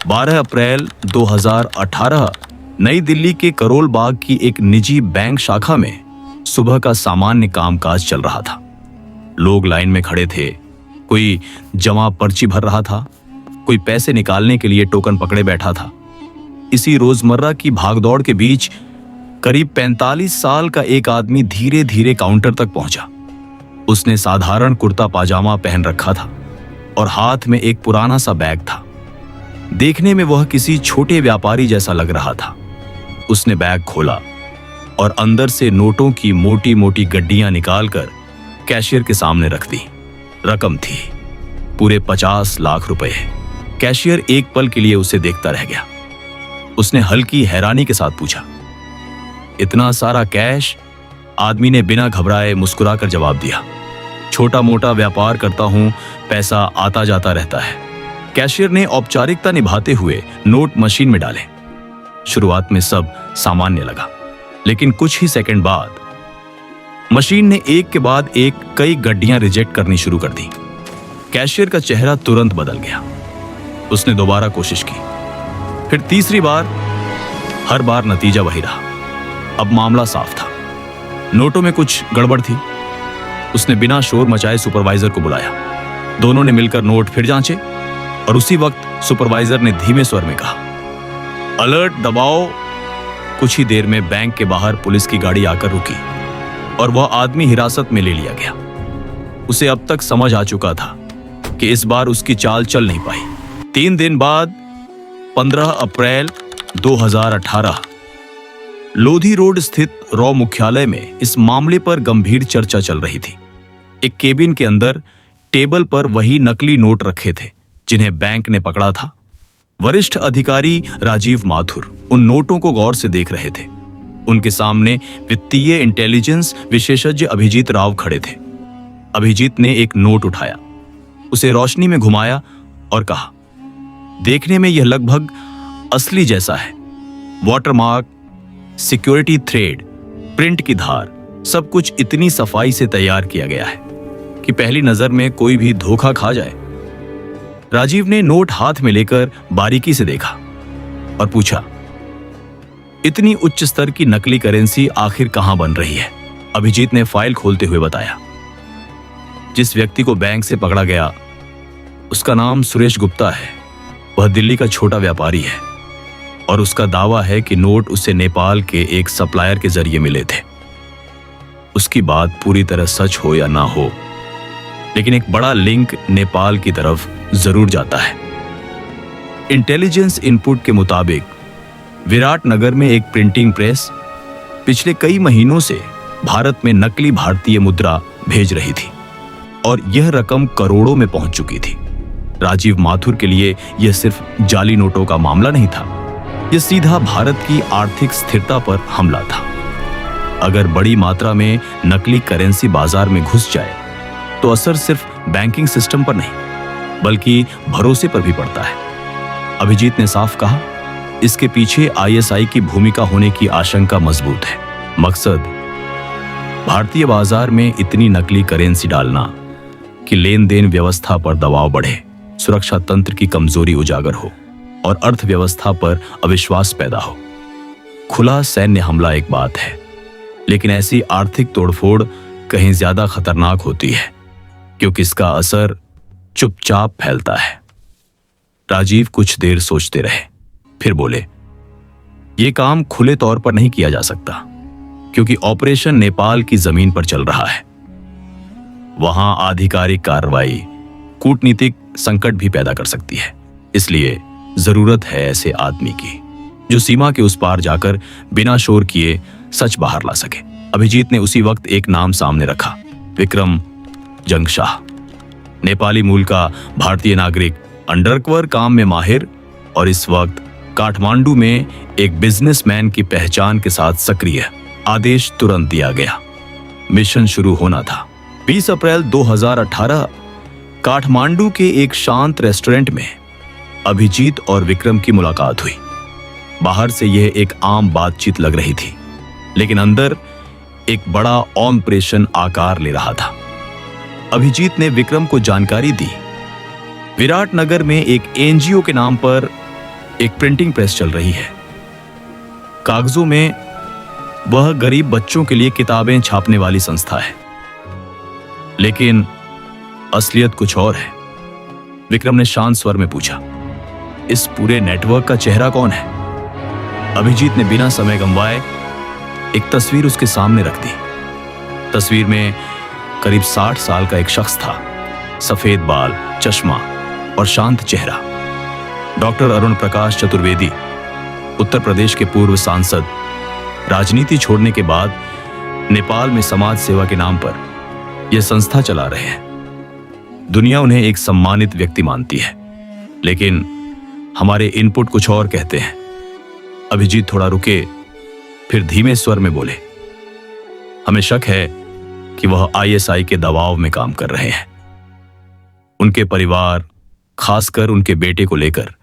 12 अप्रैल 2018 नई दिल्ली के करोल बाग की एक निजी बैंक शाखा में सुबह का सामान्य कामकाज चल रहा था। लोग लाइन में खड़े थे, कोई जमा पर्ची भर रहा था, कोई पैसे निकालने के लिए टोकन पकड़े बैठा था। इसी रोजमर्रा की भागदौड़ के बीच करीब 45 साल का एक आदमी धीरे धीरे काउंटर तक पहुंचा। उसने साधारण कुर्ता पाजामा पहन रखा था और हाथ में एक पुराना सा बैग था। देखने में वह किसी छोटे व्यापारी जैसा लग रहा था। उसने बैग खोला और अंदर से नोटों की मोटी मोटी गड्डियां निकालकर कैशियर के सामने रख दी। रकम थी पूरे 50 लाख रुपए। कैशियर एक पल के लिए उसे देखता रह गया। उसने हल्की हैरानी के साथ पूछा, इतना सारा कैश? आदमी ने बिना घबराए मुस्कुराकर जवाब दिया, छोटा मोटा व्यापार करता हूं, पैसा आता जाता रहता है। कैशियर ने औपचारिकता निभाते हुए नोट मशीन में डाले। शुरुआत में सब सामान्य लगा, लेकिन कुछ ही सेकंड बाद मशीन ने एक के बाद एक कई गड्डियां रिजेक्ट करनी शुरू कर दी। कैशियर का चेहरा तुरंत बदल गया। उसने दोबारा कोशिश की, फिर तीसरी बार। हर बार नतीजा वही रहा। अब मामला साफ था, नोटों में कुछ गड़बड़ थी। उसने बिना शोर मचाए सुपरवाइजर को बुलाया। दोनों ने मिलकर नोट फिर जांचे और उसी वक्त सुपरवाइजर ने धीमे स्वर में कहा, अलर्ट दबाओ। कुछ ही देर में बैंक के बाहर पुलिस की गाड़ी आकर रुकी और वह आदमी हिरासत में ले लिया गया। उसे अब तक समझ आ चुका था कि इस बार उसकी चाल चल नहीं पाई। 3 दिन बाद 15 अप्रैल 2018 लोधी रोड स्थित रॉ मुख्यालय में इस मामले पर गंभीर चर्चा चल रही थी। एक केबिन के अंदर टेबल पर वही नकली नोट रखे थे जिन्हें बैंक ने पकड़ा था। वरिष्ठ अधिकारी राजीव माथुर उन नोटों को गौर से देख रहे थे। उनके सामने वित्तीय इंटेलिजेंस विशेषज्ञ अभिजीत राव खड़े थे। अभिजीत ने एक नोट उठाया, उसे रोशनी में घुमाया और कहा, देखने में यह लगभग असली जैसा है। वाटरमार्क, सिक्योरिटी थ्रेड, प्रिंट की धार, सब कुछ इतनी सफाई से तैयार किया गया है कि पहली नजर में कोई भी धोखा खा जाए। राजीव ने नोट हाथ में लेकर बारीकी से देखा और पूछा, इतनी उच्च स्तर की नकली करेंसी आखिर कहां बन रही है? अभिजीत ने फाइल खोलते हुए बताया, जिस व्यक्ति को बैंक से पकड़ा गया उसका नाम सुरेश गुप्ता है। वह दिल्ली का छोटा व्यापारी है और उसका दावा है कि नोट उसे नेपाल के एक सप्लायर के जरिए मिले थे। उसकी बात पूरी तरह सच हो या ना हो, लेकिन एक बड़ा लिंक नेपाल की तरफ जरूर जाता है। इंटेलिजेंस इनपुट के मुताबिक विराटनगर में एक प्रिंटिंग प्रेस पिछले कई महीनों से भारत में नकली भारतीय मुद्रा भेज रही थी और यह रकम करोड़ों में पहुंच चुकी थी। राजीव माथुर के लिए यह सिर्फ जाली नोटों का मामला नहीं था, यह सीधा भारत की आर्थिक स्थिरता पर हमला था। अगर बड़ी मात्रा में नकली करेंसी बाजार में घुस जाए तो असर सिर्फ बैंकिंग सिस्टम पर नहीं बल्कि भरोसे पर भी पड़ता है। अभिजीत ने साफ कहा, इसके पीछे आईएसआई की भूमिका होने की आशंका मजबूत है। मकसद भारतीय बाजार में इतनी नकली करेंसी डालना कि लेन देन व्यवस्था पर दबाव बढ़े, सुरक्षा तंत्र की कमजोरी उजागर हो और अर्थव्यवस्था पर अविश्वास पैदा हो। खुला सैन्य हमला एक बात है, लेकिन ऐसी आर्थिक तोड़फोड़ कहीं ज्यादा खतरनाक होती है क्योंकि इसका असर चुपचाप फैलता है। राजीव कुछ देर सोचते रहे, फिर बोले, यह काम खुले तौर पर नहीं किया जा सकता क्योंकि ऑपरेशन नेपाल की जमीन पर चल रहा है। वहां आधिकारिक कार्रवाई कूटनीतिक संकट भी पैदा कर सकती है। इसलिए जरूरत है ऐसे आदमी की जो सीमा के उस पार जाकर बिना शोर किए सच बाहर ला सके। अभिजीत ने उसी वक्त एक नाम सामने रखा, विक्रम जंगशाह। नेपाली मूल का भारतीय नागरिक, अंडरकवर काम में माहिर और इस वक्त काठमांडू में एक बिजनेसमैन की पहचान के साथ सक्रिय। आदेश तुरंत दिया गया। मिशन शुरू होना था। 20 अप्रैल 2018 काठमांडू के एक शांत रेस्टोरेंट में अभिजीत और विक्रम की मुलाकात हुई। बाहर से यह एक आम बातचीत लग रही थी, लेकिन अंदर एक बड़ा ऑपरेशन आकार ले रहा था। अभिजीत ने विक्रम को जानकारी दी, विराटनगर में एक एनजीओ के नाम पर एक प्रिंटिंग प्रेस चल रही है। कागजों में वह गरीब बच्चों के लिए किताबें छापने वाली संस्था है, लेकिन असलियत कुछ और है। विक्रम ने शांत स्वर में पूछा, इस पूरे नेटवर्क का चेहरा कौन है? अभिजीत ने बिना समय गंवाए एक तस्वीर उसके सामने रख दी। तस्वीर में करीब 60 साल का एक शख्स था, सफेद बाल, चश्मा और शांत चेहरा। डॉक्टर अरुण प्रकाश चतुर्वेदी, उत्तर प्रदेश के पूर्व सांसद, राजनीति छोड़ने के बाद नेपाल में समाज सेवा के नाम पर यह संस्था चला रहे हैं। दुनिया उन्हें एक सम्मानित व्यक्ति मानती है, लेकिन हमारे इनपुट कुछ और कहते हैं। अभिजीत थोड़ा रुके, फिर धीमे स्वर में बोले, हमें शक है कि वह आईएसआई के दबाव में काम कर रहे हैं। उनके परिवार, खासकर उनके बेटे को लेकर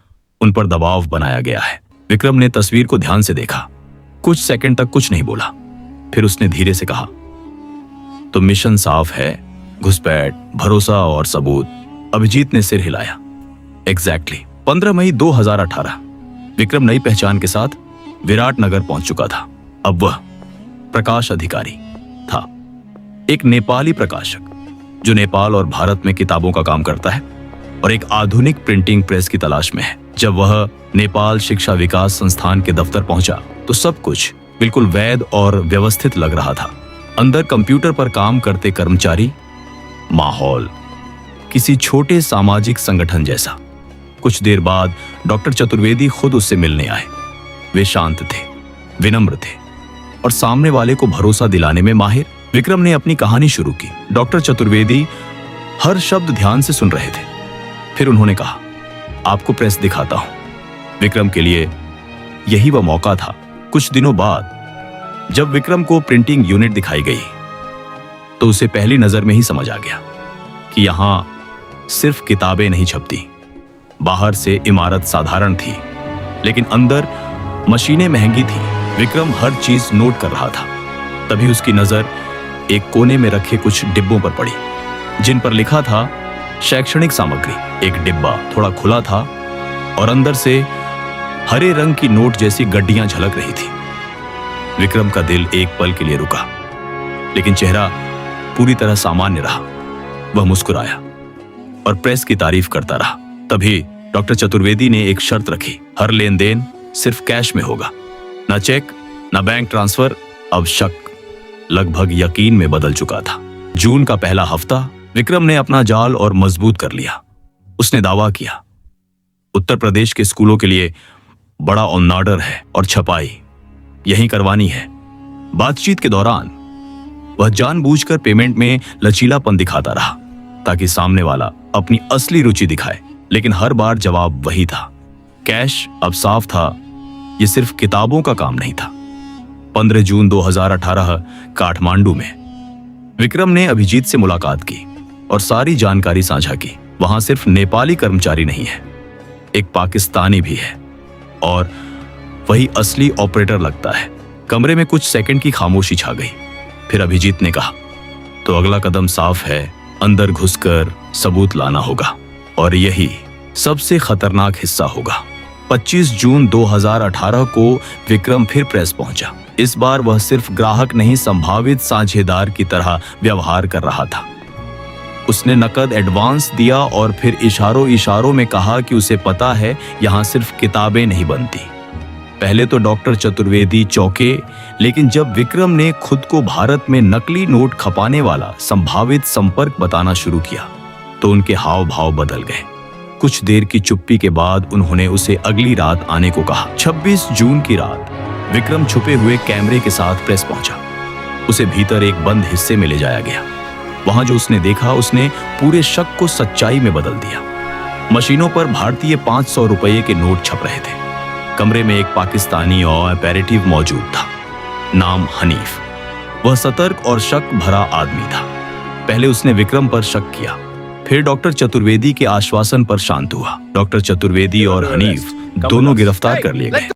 उन पर दबाव बनाया गया है। विक्रम ने तस्वीर को ध्यान से देखा, कुछ सेकंड तक कुछ नहीं बोला। फिर उसने धीरे से कहा, तो मिशन साफ है, घुसपैठ, भरोसा और सबूत। अभिजीत ने सिर हिलाया। एग्जैक्टली 15 मई 2018 विक्रम नई पहचान के साथ विराटनगर पहुंच चुका था। अब वह प्रकाश अधिकारी था, एक नेपाली प्रकाशक जो नेपाल और भारत में किताबों का काम करता है और एक आधुनिक प्रिंटिंग प्रेस की तलाश में है। जब वह नेपाल शिक्षा विकास संस्थान के दफ्तर पहुंचा तो सब कुछ बिल्कुल वैध और व्यवस्थित लग रहा था। अंदर कंप्यूटर पर काम करते कर्मचारी, माहौल किसी छोटे सामाजिक संगठन जैसा। कुछ देर बाद डॉक्टर चतुर्वेदी खुद उससे मिलने आए। वे शांत थे, विनम्र थे और सामने वाले को भरोसा दिलाने में माहिर। विक्रम ने अपनी कहानी शुरू की। डॉक्टर चतुर्वेदी हर शब्द ध्यान से सुन रहे थे। फिर उन्होंने कहा, आपको प्रेस दिखाता हूं। विक्रम के लिए यही वह मौका था। कुछ दिनों बाद जब विक्रम को प्रिंटिंग यूनिट दिखाई गई तो उसे पहली नजर में ही समझ आ गया कि यहां सिर्फ किताबें नहीं छपती। बाहर से इमारत साधारण थी, लेकिन अंदर मशीनें महंगी थी। विक्रम हर चीज नोट कर रहा था। तभी उसकी नजर एक कोने में रखे कुछ डिब्बों पर पड़ी, जिन पर लिखा था शैक्षणिक सामग्री। एक डिब्बा थोड़ा खुला था और अंदर से हरे रंग की नोट जैसी गड्डियां झलक रही थी। विक्रम का दिल एक पल के लिए रुका, लेकिन चेहरा पूरी तरह सामान्य रहा। वह मुस्कुराया और प्रेस की तारीफ करता रहा। तभी डॉक्टर चतुर्वेदी ने एक शर्त रखी, हर लेन देन सिर्फ कैश में होगा, ना चेक, ना बैंक ट्रांसफर। अब शक लगभग यकीन में बदल चुका था। जून का पहला हफ्ता विक्रम ने अपना जाल और मजबूत कर लिया। उसने दावा किया, उत्तर प्रदेश के स्कूलों के लिए बड़ा ऑन ऑर्डर है और छपाई यहीं करवानी है। बातचीत के दौरान वह जानबूझकर पेमेंट में लचीलापन दिखाता रहा ताकि सामने वाला अपनी असली रुचि दिखाए, लेकिन हर बार जवाब वही था। कैश अब साफ था, यह सिर्फ किताबों का काम नहीं था। 15 जून 2018 काठमांडू में विक्रम ने अभिजीत से मुलाकात की और सारी जानकारी साझा की। वहां सिर्फ नेपाली कर्मचारी नहीं है, एक पाकिस्तानी भी है और वही असली ऑपरेटर लगता है। कमरे में कुछ सेकंड की खामोशी छा गई। फिर अभिजीत ने कहा, तो अगला कदम साफ है, अंदर घुसकर सबूत लाना होगा और यही सबसे खतरनाक हिस्सा होगा। 25 जून 2018 को विक्रम फिर प्रेस पहुंचा। इस बार वह सिर्फ ग्राहक नहीं, संभावित साझेदार की तरह व्यवहार कर रहा था। उसने नकद एडवांस दिया और फिर इशारों इशारों में कहा कि उसे पता है यहां सिर्फ किताबें नहीं बनती। पहले तो डॉक्टर चतुर्वेदी चौंके, लेकिन जब विक्रम ने खुद को भारत में नकली नोट खपाने वाला संभावित संपर्क बताना शुरू किया तो उनके हाव भाव बदल गए। कुछ देर की चुप्पी के बाद उन्होंने उसे अगली रात आने को कहा। 26 जून की रात विक्रम छुपे हुए कैमरे के साथ प्रेस पहुंचा। उसे भीतर एक बंद हिस्से में ले जाया गया। वहां जो उसने देखा उसने पूरे शक को सच्चाई में बदल दिया। मशीनों पर भारतीय 500 रुपये के नोट छप रहे थे। कमरे में एक पाकिस्तानी और अपैरेटिव मौजूद था, नाम हनीफ। वह सतर्क और शक भरा आदमी था। पहले उसने विक्रम पर शक किया, फिर डॉक्टर चतुर्वेदी के आश्वासन पर शांत हुआ। डॉक्टर चतुर्वेदी और हनीफ दोनों गिरफ्तार कर लिए गए।